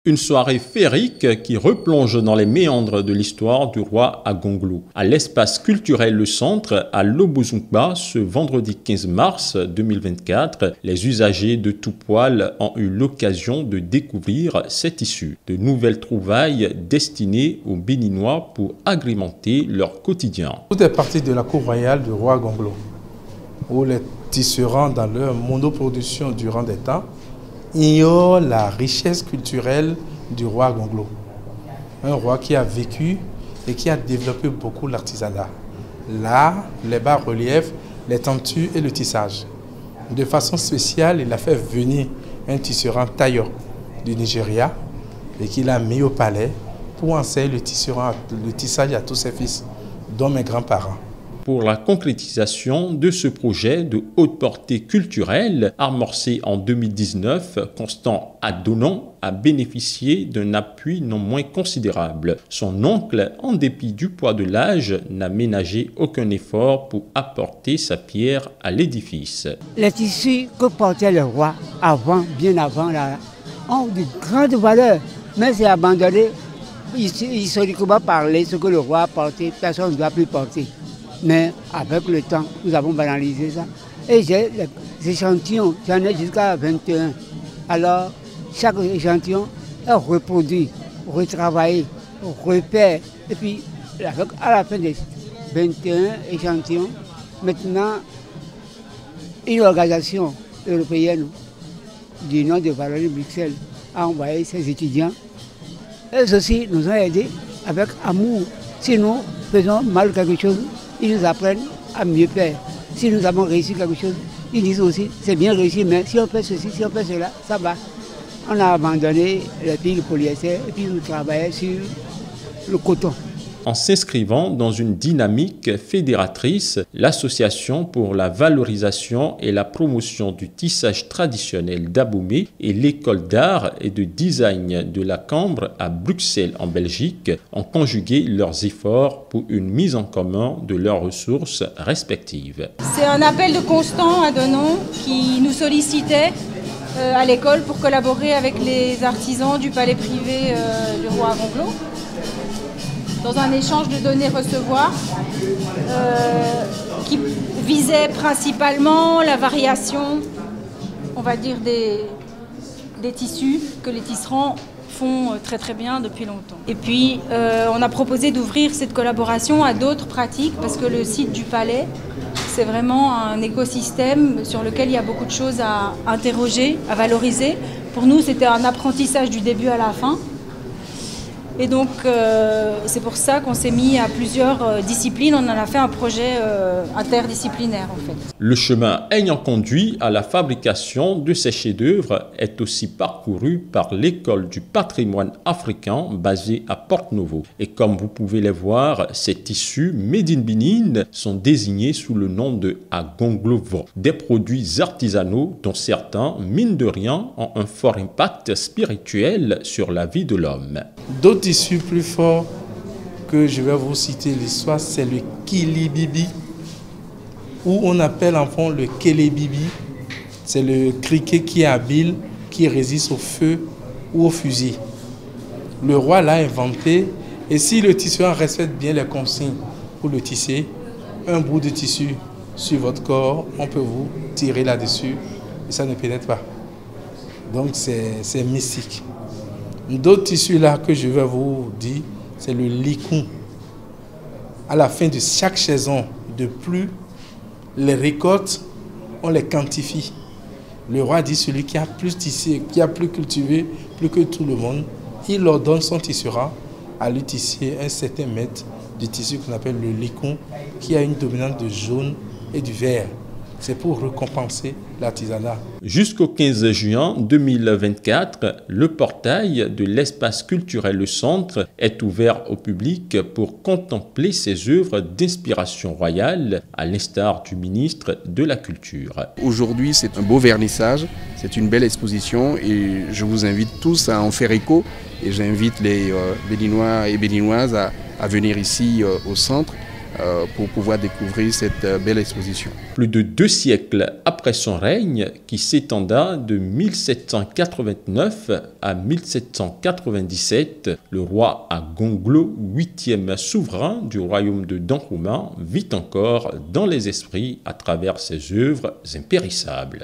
Une soirée féerique qui replonge dans les méandres de l'histoire du roi à Gonglo. À l'espace culturel Le Centre, à Lobozungba, ce vendredi 15 mars 2024, les usagers de tout poil ont eu l'occasion de découvrir cette issue. De nouvelles trouvailles destinées aux Béninois pour agrémenter leur quotidien. Tout est parti de la cour royale du roi Gonglo, où les tisserands, dans leur monoproduction durant des temps, ignorent la richesse culturelle du roi Gonglo. Un roi qui a vécu et qui a développé beaucoup l'artisanat. L'art, les bas-reliefs, les tentures et le tissage. De façon spéciale, il a fait venir un tisserand tailleur du Nigeria et qu'il a mis au palais pour enseigner le tissage à tous ses fils, dont mes grands-parents. Pour la concrétisation de ce projet de haute portée culturelle, amorcé en 2019, Constant Adonon a bénéficié d'un appui non moins considérable. Son oncle, en dépit du poids de l'âge, n'a ménagé aucun effort pour apporter sa pierre à l'édifice. Les tissus que portait le roi bien avant, là, ont de grandes valeurs, mais c'est abandonné. Historiquement parler, ce que le roi a porté, personne ne doit plus porter. Mais avec le temps, nous avons banalisé ça. Et j'ai les échantillons, j'en ai jusqu'à 21. Alors, chaque échantillon est reproduit, retravaillé, repère. Et puis, à la fin des 21 échantillons, maintenant, une organisation européenne du nom de Valérie Bruxelles a envoyé ses étudiants. Eux aussi nous ont aidés avec amour. Si nous faisons mal quelque chose, ils nous apprennent à mieux faire. Si nous avons réussi quelque chose, ils disent aussi c'est bien réussi, mais si on fait ceci, si on fait cela, ça va. On a abandonné les piles de polyester et puis nous travaillons sur le coton. En s'inscrivant dans une dynamique fédératrice, l'Association pour la valorisation et la promotion du tissage traditionnel d'Abomey et l'École d'art et de design de la Cambre à Bruxelles en Belgique ont conjugué leurs efforts pour une mise en commun de leurs ressources respectives. C'est un appel de Constant Adonon qui nous sollicitait à l'école pour collaborer avec les artisans du palais privé du roi Gonglo, dans un échange de donner-recevoir qui visait principalement la variation, on va dire, des tissus que les tisserands font très bien depuis longtemps. Et puis on a proposé d'ouvrir cette collaboration à d'autres pratiques parce que le site du palais, c'est vraiment un écosystème sur lequel il y a beaucoup de choses à interroger, à valoriser. Pour nous, c'était un apprentissage du début à la fin. Et donc, c'est pour ça qu'on s'est mis à plusieurs disciplines. On en a fait un projet interdisciplinaire, en fait. Le chemin ayant conduit à la fabrication de ces chefs-d'œuvre est aussi parcouru par l'École du patrimoine africain basée à Porto-Novo. Et comme vous pouvez les voir, ces tissus made in Benin sont désignés sous le nom de Agonglovo. Des produits artisanaux dont certains, mine de rien, ont un fort impact spirituel sur la vie de l'homme. D'autres tissus plus forts que je vais vous citer l'histoire, c'est le Kilibibi, ou on appelle en fond le Kélébibi. C'est le criquet qui est habile, qui résiste au feu ou au fusil. Le roi l'a inventé et si le tisserand respecte bien les consignes pour le tisser, un bout de tissu sur votre corps, on peut vous tirer là-dessus et ça ne pénètre pas. Donc c'est mystique. D'autres tissus là que je vais vous dire, c'est le licou. À la fin de chaque saison de pluie, les récoltes, on les quantifie. Le roi dit celui qui a plus tissé, qui a plus cultivé, plus que tout le monde, il ordonne son tisserand à lui tisser un certain mètre de tissu qu'on appelle le licou, qui a une dominante de jaune et du vert. C'est pour récompenser l'artisanat. Jusqu'au 15 juin 2024, le portail de l'espace culturel Le Centre est ouvert au public pour contempler ces œuvres d'inspiration royale, à l'instar du ministre de la Culture. Aujourd'hui, c'est un beau vernissage, c'est une belle exposition et je vous invite tous à en faire écho. Et j'invite les Béninois et Béninoises à venir ici au centre pour pouvoir découvrir cette belle exposition. Plus de 2 siècles après son règne, qui s'étenda de 1789 à 1797, le roi Agonglo, 8e souverain du royaume de Dahomey, vit encore dans les esprits à travers ses œuvres impérissables.